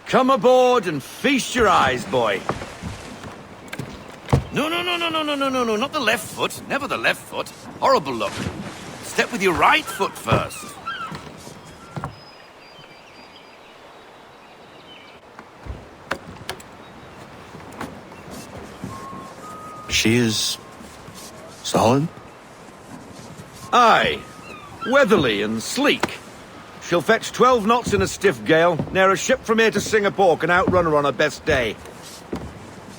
Come aboard and feast your eyes, boy. No, not the left foot. Never the left foot. Horrible look. Step with your right foot first. She is solid? Aye. Weatherly and sleek. She'll fetch 12 knots in a stiff gale. Ne'er a ship from here to Singapore can outrun her on her best day.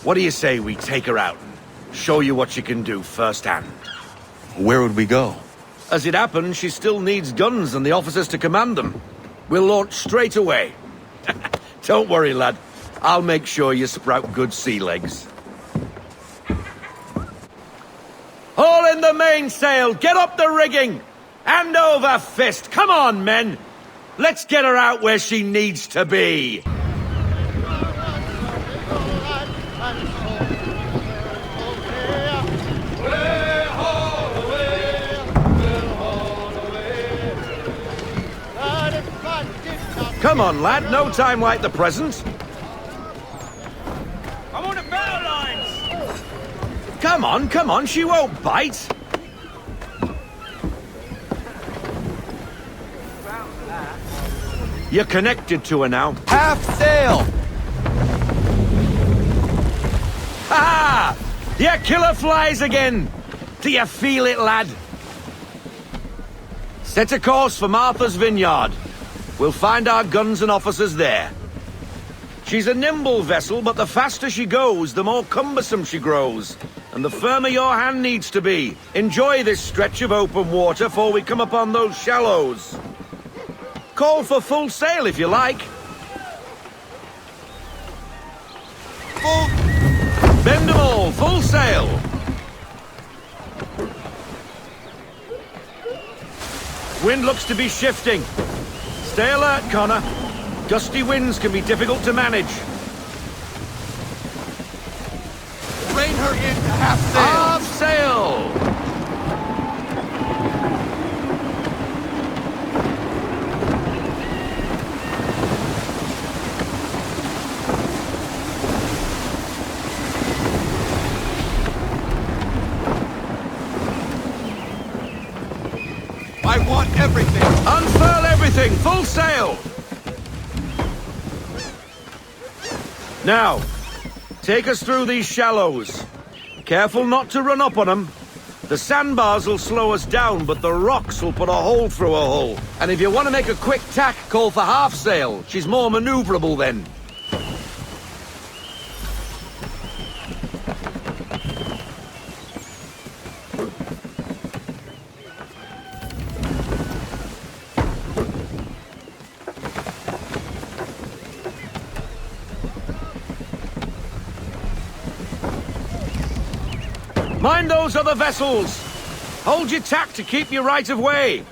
What do you say we take her out and show you what she can do firsthand? Where would we go? As it happens, she still needs guns and the officers to command them. We'll launch straight away. Don't worry, lad. I'll make sure you sprout good sea legs. Haul in the mainsail! Get up the rigging! Hand over fist! Come on, men! Let's get her out where she needs to be! Come on, lad. No time like the present. I'm on the bow lines! Come on, she won't bite. You're connected to her now. Half sail! Ha! Your killer flies again! Do you feel it, lad? Set a course for Martha's Vineyard. We'll find our guns and officers there. She's a nimble vessel, but the faster she goes, the more cumbersome she grows. And the firmer your hand needs to be. Enjoy this stretch of open water before we come upon those shallows. Call for full sail if you like. Full... Bend them all, full sail. Wind looks to be shifting. Stay alert, Connor. Gusty winds can be difficult to manage. Rein her into half sail! Half sail! I want everything! Unfurl everything! Full sail! Now, take us through these shallows. Careful not to run up on them. The sandbars will slow us down, but the rocks will put a hole through a hull. And if you want to make a quick tack, call for half sail. She's more maneuverable then. Mind those other vessels! Hold your tack to keep your right of way!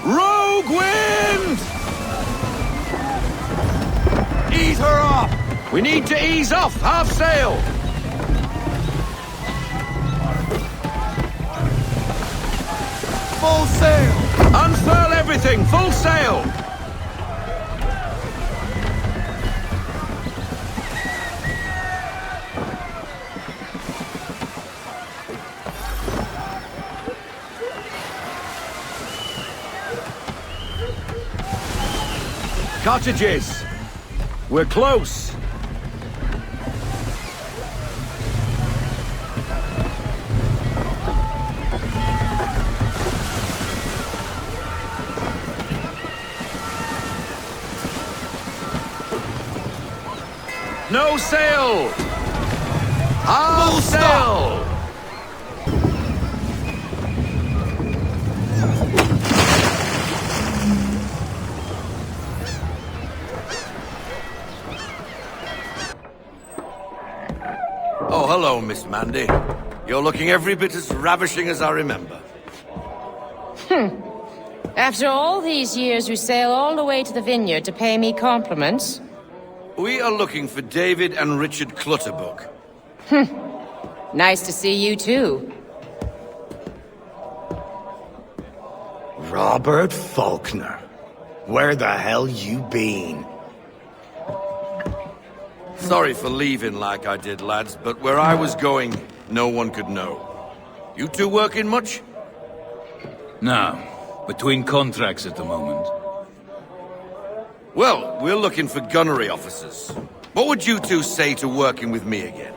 Rogue wind! Ease her off! We need to ease off, half sail! Full sail! Unfurl everything, full sail! Cottages! We're close! No sail! Half sail! hello, Miss Mandy. You're looking every bit as ravishing as I remember. After all these years, you sail all the way to the vineyard to pay me compliments? We are looking for David and Richard Clutterbuck. Nice to see you, too. Robert Faulkner. Where the hell you been? Sorry for leaving like I did, lads, but where I was going, no one could know. You two working much? No. Between contracts at the moment. Well, we're looking for gunnery officers. What would you two say to working with me again?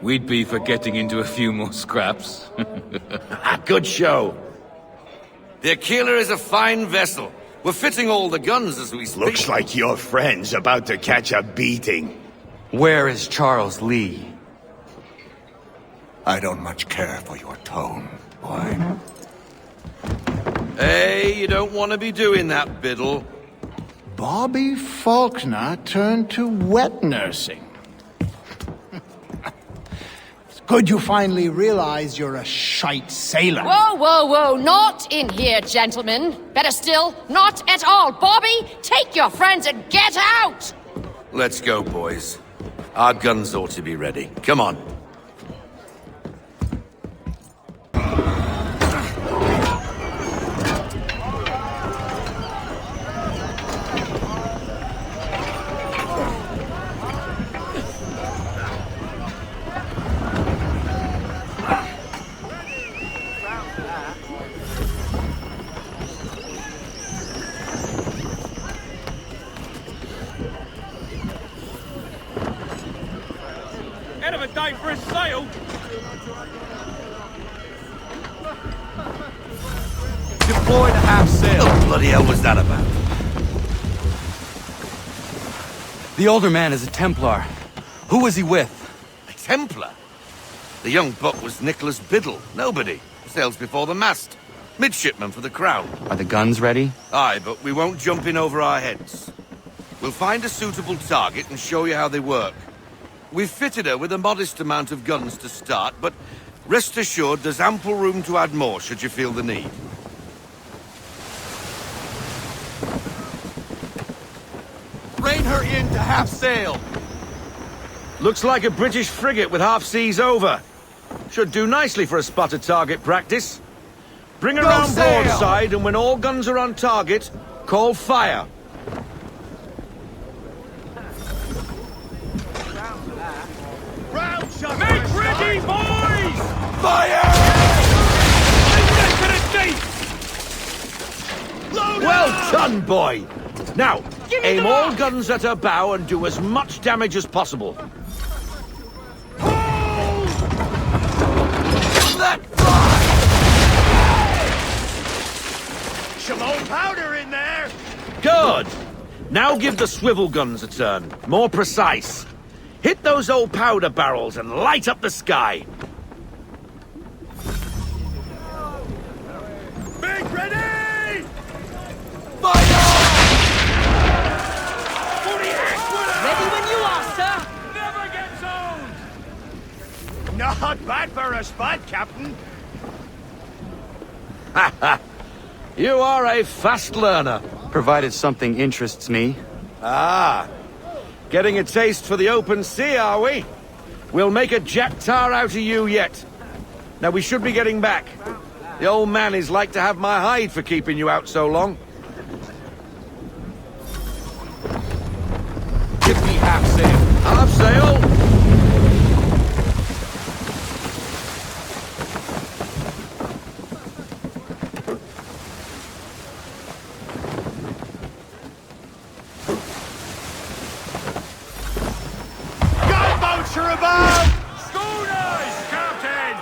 We'd be for getting into a few more scraps. Good show. The Aquila is a fine vessel. We're fitting all the guns as we speak. Looks like your friend's about to catch a beating. Where is Charles Lee? I don't much care for your tone, boy. Hey, you don't want to be doing that, Biddle. Bobby Faulkner turned to wet nursing. It's good you finally realize you're a shite sailor. Whoa, whoa, whoa, not in here, gentlemen. Better still, not at all. Bobby, take your friends and get out! Let's go, boys. Our guns ought to be ready. Come on. Head of a day for a sail. Deploy to half sail. What the bloody hell was that about? The older man is a Templar. Who was he with? A Templar? The young buck was Nicholas Biddle. Nobody. Sails before the mast. Midshipman for the Crown. Are the guns ready? Aye, but we won't jump in over our heads. We'll find a suitable target and show you how they work. We've fitted her with a modest amount of guns to start, but rest assured there's ample room to add more should you feel the need. Rein her in to half sail. Looks like a British frigate with half seas over. Should do nicely for a spotted target practice. Bring her Go around sail! broadside, and when all guns are on target, call fire. Make ready, boys! Fire! To the deep! Well done, boy! Now, aim all guns at her bow and do as much damage as possible. Let Some old powder in there! Good! Now give the swivel guns a turn. More precise. Hit those old powder barrels and light up the sky. Big ready! fire! Ready when you are, sir. Never gets old! Not bad for a spot, Captain. You are a fast learner. Provided something interests me. Ah. Getting a taste for the open sea, are we? We'll make a jack tar out of you yet. Now, we should be getting back. The old man is like to have my hide for keeping you out so long. Give me half sail. Half sail. Gunboats are above! Schooners, Captain!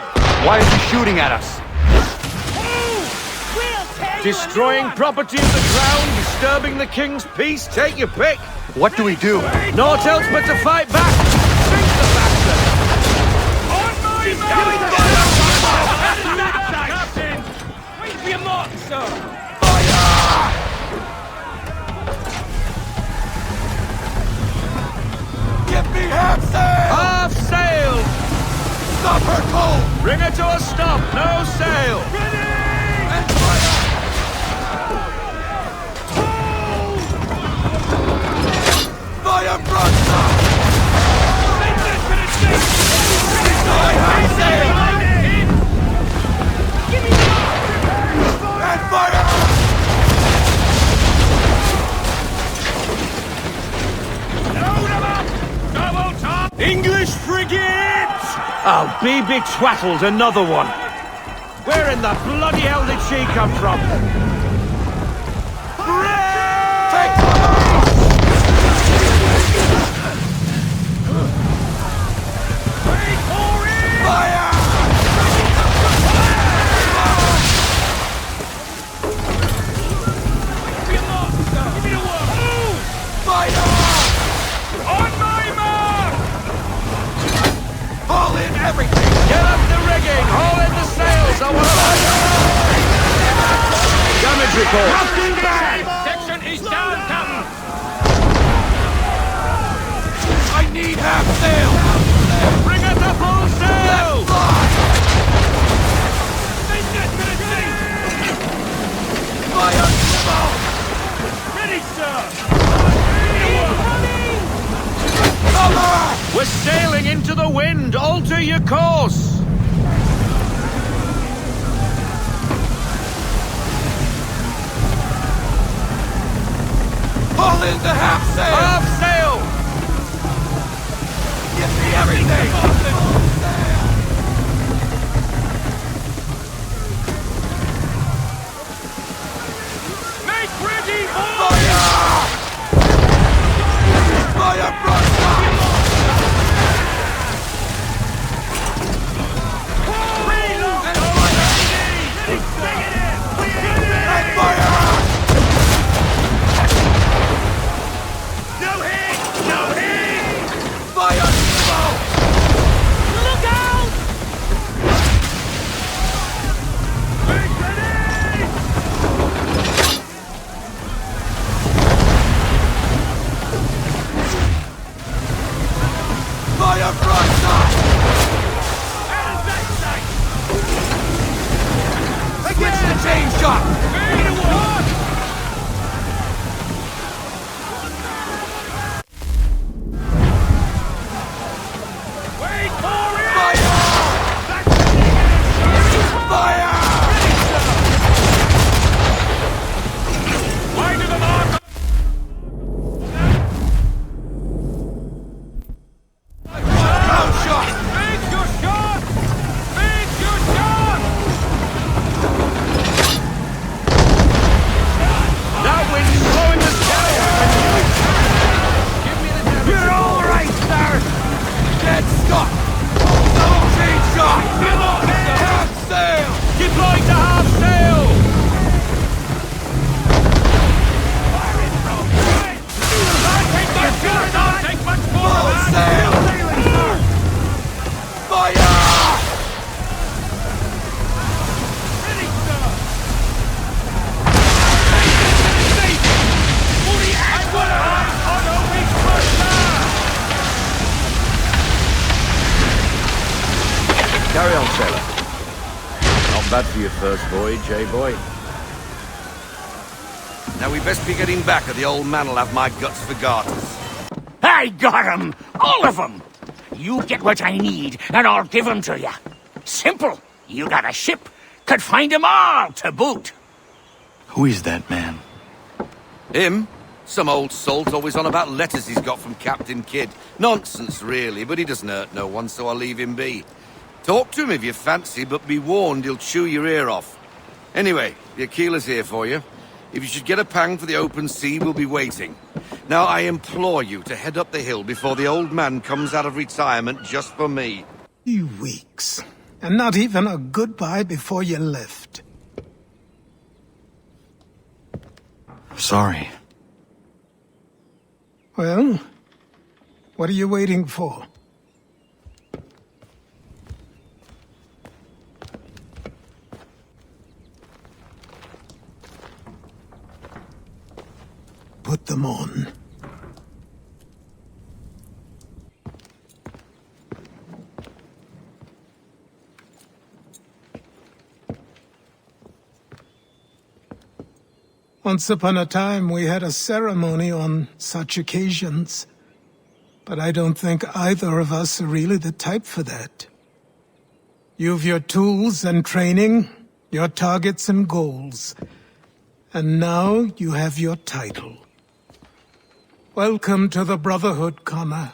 Why is he shooting at us? We'll tear Destroying property of the crown, disturbing the king's peace, take your pick. What do we do? Naught else but to fight back. Sink the bastard. On my mark! Captain! Wait for your mark, sir! Give me Stop her cold! Bring her to a stop! No sail! And fire! Fire broadside! Destroy her sail! And fire! English frigate! I'll be betwattled, another one. Where in the bloody hell did she come from? Take cover! Fire! Fire! On my mark! Haul in everything! Get up the rigging! Haul in the sails! I want to... Damage report! Section is down, Captain! I need half sail! Bring it to full sail! Fly! Fire! Smoke! Ready, sir! Cover! We're sailing into the wind! Alter your course! Haul in the half sail! Half sail! Give me everything! Make ready, Fire! Fire broadside! reload! And fire! And fire! No hit! No hit! Fire! Smoke! Look out! Make ready! Fire broadside! Out of that sight! Switch the chain shot! Ready to work! Wait for it! Fire! Fire! Wide of the mark! Ground shot! Make your shot! Make your shot! That wind's blowing the sail! You're all right, sir! Dead Scott! Double chain shot! Half sail! Deploy to half sail! Don't take much more Full of that! sail! Fire! Ready, sir! Fully accurate! On a weak Carry on, sailor. Not bad for your first voyage, eh, boy? Now we best be getting back, or the old man'll have my guts for garters. I got 'em! All of 'em! You get what I need, and I'll give 'em to you. Simple. You got a ship, could find 'em all to boot. Who is that man? Him? Some old salt always on about letters he's got from Captain Kidd. Nonsense, really, but he doesn't hurt no one, so I'll leave him be. Talk to him if you fancy, but be warned he'll chew your ear off. Anyway, the Aquila's here for you. If you should get a pang for the open sea, we'll be waiting. Now, I implore you to head up the hill before the old man comes out of retirement just for me. 2 weeks. And not even a goodbye before you left. Sorry. Well, what are you waiting for? Put them on. Once upon a time, we had a ceremony on such occasions. But I don't think either of us are really the type for that. You've your tools and training, your targets and goals. And now you have your title. Welcome to the Brotherhood, Connor.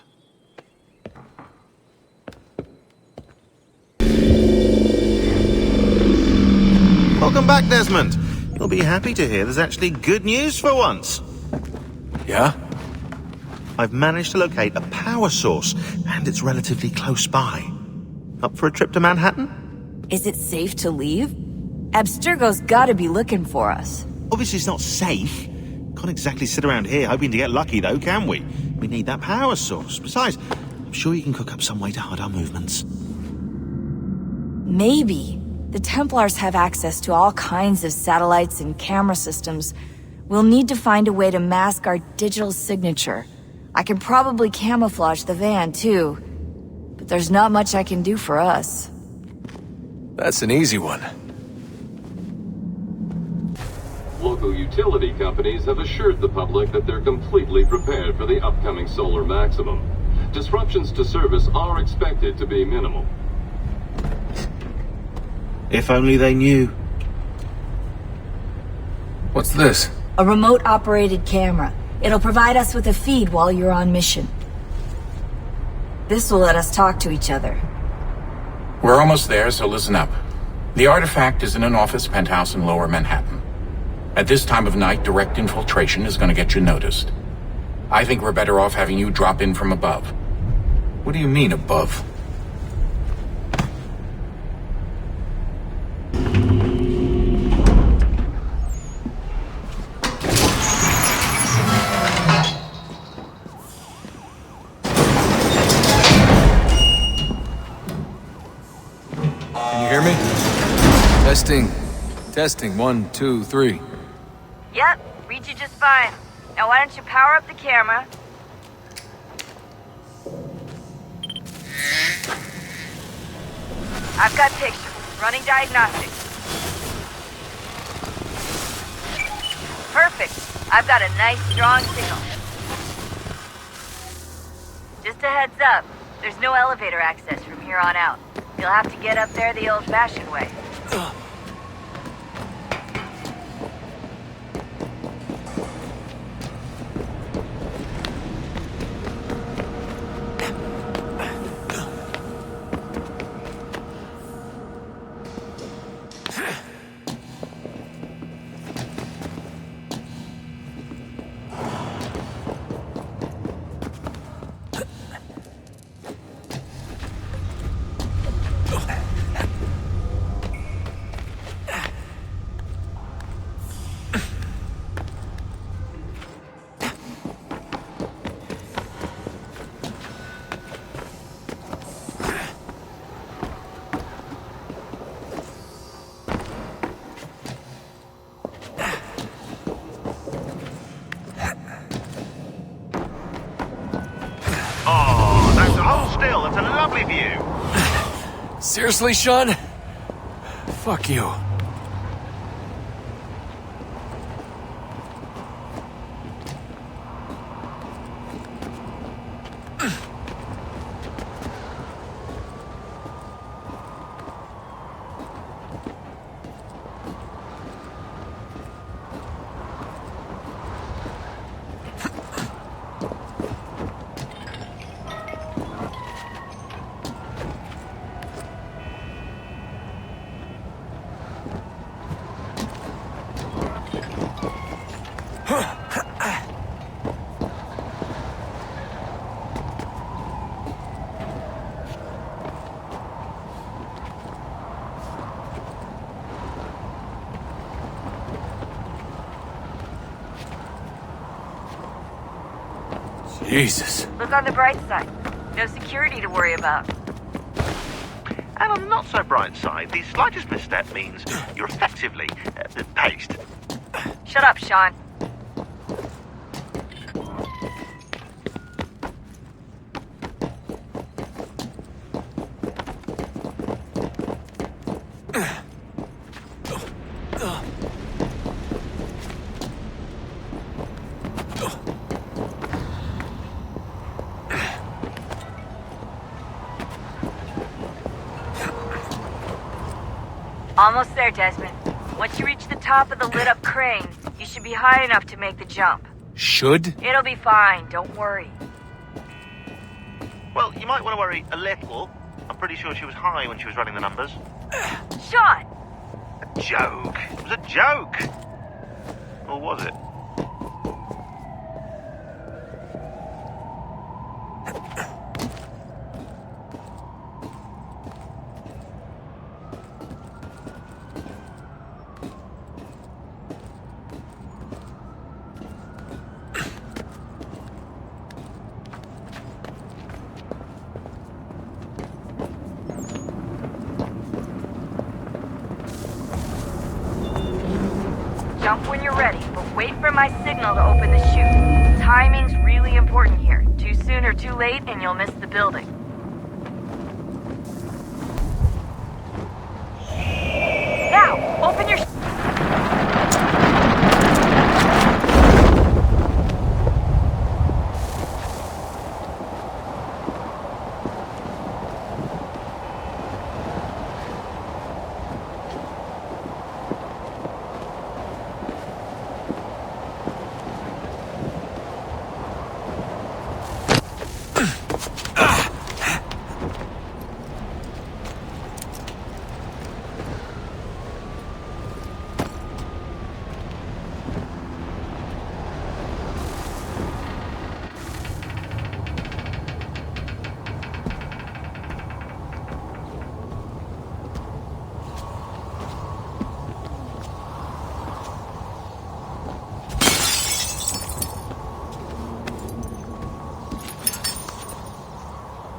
Welcome back, Desmond. You'll be happy to hear there's actually good news for once. Yeah? I've managed to locate a power source, and it's relatively close by. Up for a trip to Manhattan? Is it safe to leave? Abstergo's gotta be looking for us. Obviously it's not safe. Can't exactly sit around here hoping to get lucky, though, can we? We need that power source. Besides, I'm sure you can cook up some way to hide our movements. Maybe. The Templars have access to all kinds of satellites and camera systems. We'll need to find a way to mask our digital signature. I can probably camouflage the van, too. But there's not much I can do for us. That's an easy one. Local utility companies have assured the public that they're completely prepared for the upcoming solar maximum. Disruptions to service are expected to be minimal. If only they knew. What's this? A remote-operated camera. It'll provide us with a feed while you're on mission. This will let us talk to each other. We're almost there, so listen up. The artifact is in an office penthouse in Lower Manhattan. At this time of night, direct infiltration is going to get you noticed. I think we're better off having you drop in from above. What do you mean, above? Can you hear me? Testing. Testing. 1, 2, 3. Yep, read you just fine. Now why don't you power up the camera? I've got pictures. Running diagnostics. Perfect. I've got a nice, strong signal. Just a heads up, there's no elevator access from here on out. You'll have to get up there the old-fashioned way. Seriously, Sean? Fuck you. Jesus. Look on the bright side. No security to worry about. And on the not so bright side, the slightest misstep means you're effectively paced. Shut up, Sean. Almost there, Desmond. Once you reach the top of the lit-up crane, you should be high enough to make the jump. Should? It'll be fine, don't worry. Well, you might want to worry a little. I'm pretty sure she was high when she was running the numbers. Sean! A joke. It was a joke. Or was it? Jump when you're ready, but wait for my signal to open the chute. Timing's really important here. Too soon or too late, and you'll miss the building. Now, open your...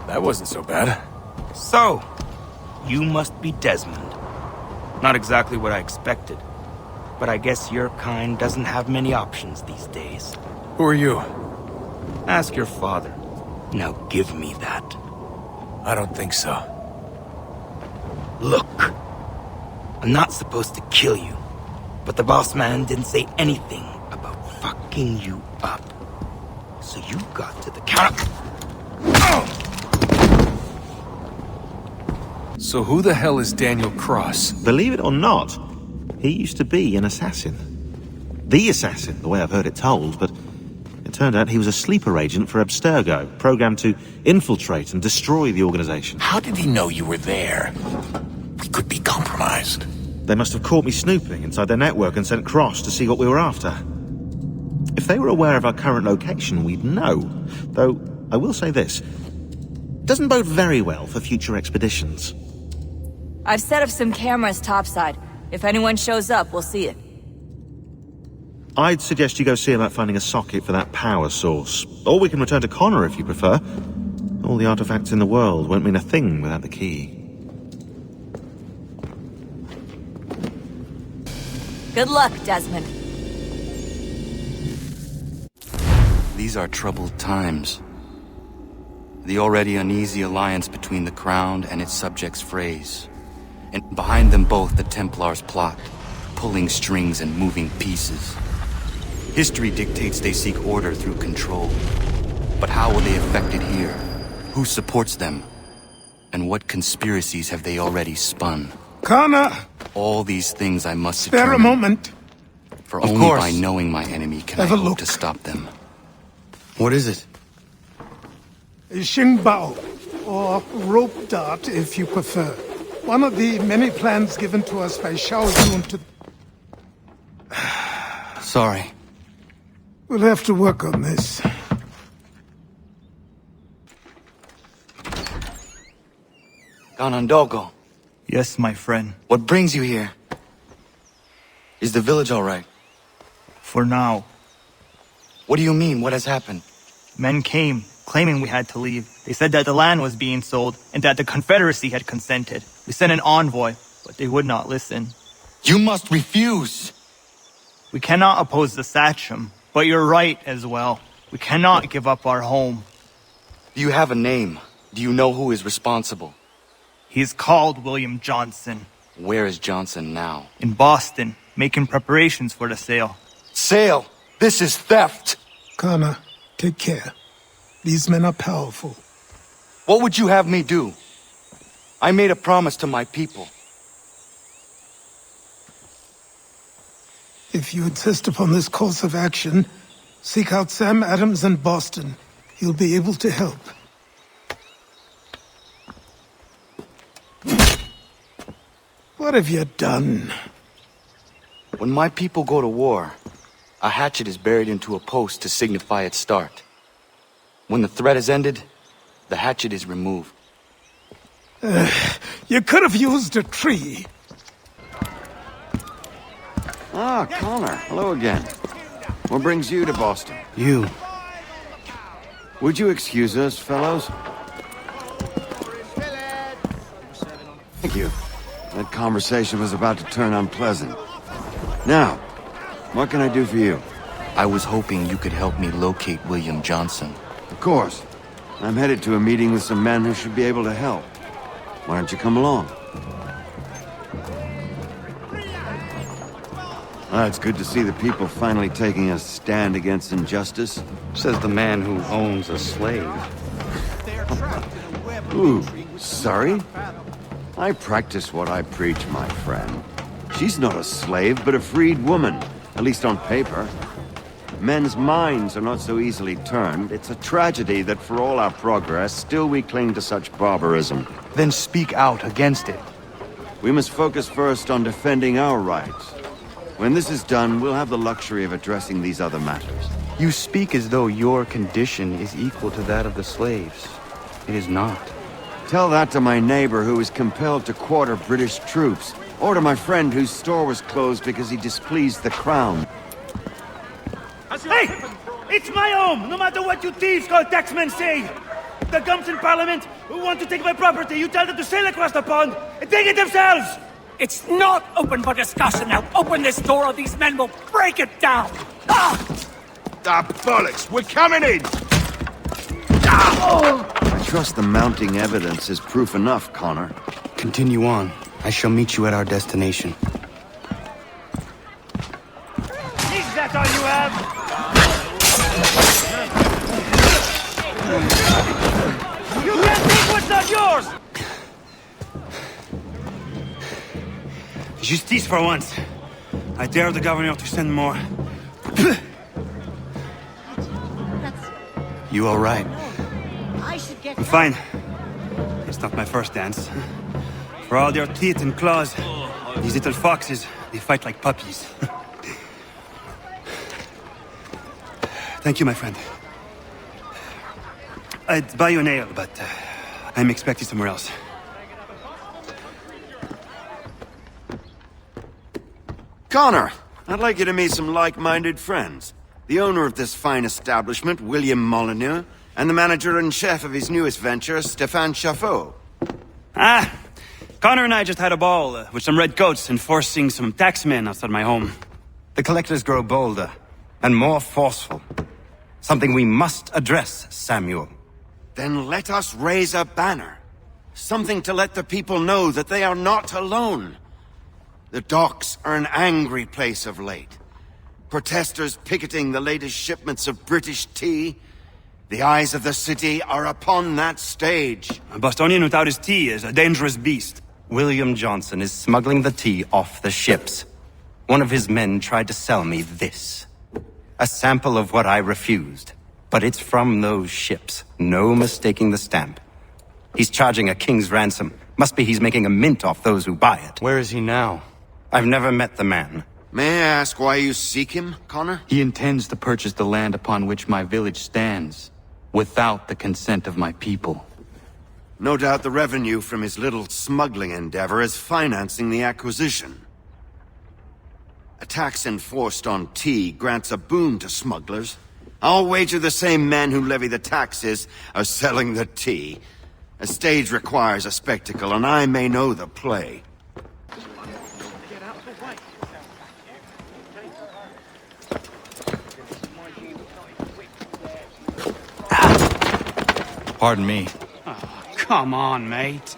That wasn't so bad. So, you must be Desmond. Not exactly what I expected. But I guess your kind doesn't have many options these days. Who are you? Ask your father. Now give me that. I don't think so. Look. I'm not supposed to kill you. But the boss man didn't say anything about fucking you up. So you got to the counter. So who the hell is Daniel Cross? Believe it or not, he used to be an assassin. The assassin, the way I've heard it told, but it turned out he was a sleeper agent for Abstergo, programmed to infiltrate and destroy the organization. How did he know you were there? We could be compromised. They must have caught me snooping inside their network and sent Cross to see what we were after. If they were aware of our current location, we'd know. Though, I will say this. Doesn't bode very well for future expeditions. I've set up some cameras topside. If anyone shows up, we'll see it. I'd suggest you go see about finding a socket for that power source. Or we can return to Connor if you prefer. All the artifacts in the world won't mean a thing without the key. Good luck, Desmond. These are troubled times. The already uneasy alliance between the Crown and its subjects frays. And behind them both the Templars plot, pulling strings and moving pieces. History dictates they seek order through control. But how will they affect it here? Who supports them? And what conspiracies have they already spun? Connor! All these things I must Spare determine. a moment. For Of only course. by knowing my enemy can Have I a hope look. to stop them. What is it? Xingbao, or rope dart if you prefer. One of the many plans given to us by Shao Yun to... Sorry. We'll have to work on this. Ganondogo, Yes, my friend. what brings you here? Is the village all right? For now. What do you mean? What has happened? Men came, claiming we had to leave. They said that the land was being sold, and that the Confederacy had consented. We sent an envoy, but they would not listen. You must refuse! We cannot oppose the Sachem, but you're right as well. We cannot give up our home. Do you have a name? Do you know who is responsible? He's called William Johnson. Where is Johnson now? In Boston, making preparations for the sale. Sale! This is theft! Connor, take care. These men are powerful. What would you have me do? I made a promise to my people. If you insist upon this course of action, seek out Sam Adams in Boston. He'll be able to help. What have you done? When my people go to war, a hatchet is buried into a post to signify its start. When the threat is ended, the hatchet is removed. You could have used a tree. Ah, Connor. Hello again. What brings you to Boston? You. Would you excuse us, fellows? Thank you. That conversation was about to turn unpleasant. Now, what can I do for you? I was hoping you could help me locate William Johnson. Of course. I'm headed to a meeting with some men who should be able to help. Why don't you come along? It's good to see the people finally taking a stand against injustice. Says the man who owns a slave. Ooh, sorry? I practice what I preach, my friend. She's not a slave, but a freed woman, at least on paper. Men's minds are not so easily turned. It's a tragedy that for all our progress, still we cling to such barbarism. Then speak out against it. We must focus first on defending our rights. When this is done, we'll have the luxury of addressing these other matters. You speak as though your condition is equal to that of the slaves. It is not. Tell that to my neighbor who was compelled to quarter British troops, or to my friend whose store was closed because he displeased the crown. Hey! It's my home, no matter what you thieves called taxmen say! The gums in Parliament who want to take my property, you tell them to sail across the pond and take it themselves! It's not open for discussion now. Open this door or these men will break it down. Ah, bollocks! We're coming in! I trust the mounting evidence is proof enough, Connor. Continue on. I shall meet you at our destination. Is that all you have? You can't take what's not yours! Justice for once. I dare the governor to send more. You all right? I'm fine. It's not my first dance. For all their teeth and claws, these little foxes, they fight like puppies. Thank you, my friend. I'd buy you an ale, but I'm expected somewhere else. Connor, I'd like you to meet some like-minded friends. The owner of this fine establishment, William Molyneux, and the manager and chef of his newest venture, Stéphane Chaffeau. Ah, Connor and I just had a ball with some red coats enforcing some taxmen outside my home. The collectors grow bolder and more forceful. Something we must address, Samuel. Then let us raise a banner. Something to let the people know that they are not alone. The docks are an angry place of late. Protesters picketing the latest shipments of British tea. The eyes of the city are upon that stage. A Bostonian without his tea is a dangerous beast. William Johnson is smuggling the tea off the ships. One of his men tried to sell me this. A sample of what I refused. But it's from those ships. No mistaking the stamp. He's charging a king's ransom. Must be he's making a mint off those who buy it. Where is he now? I've never met the man. May I ask why you seek him, Connor? He intends to purchase the land upon which my village stands, without the consent of my people. No doubt the revenue from his little smuggling endeavor is financing the acquisition. A tax enforced on tea grants a boon to smugglers. I'll wager the same men who levy the taxes are selling the tea. A stage requires a spectacle, and I may know the play. Pardon me. Oh, come on, mate.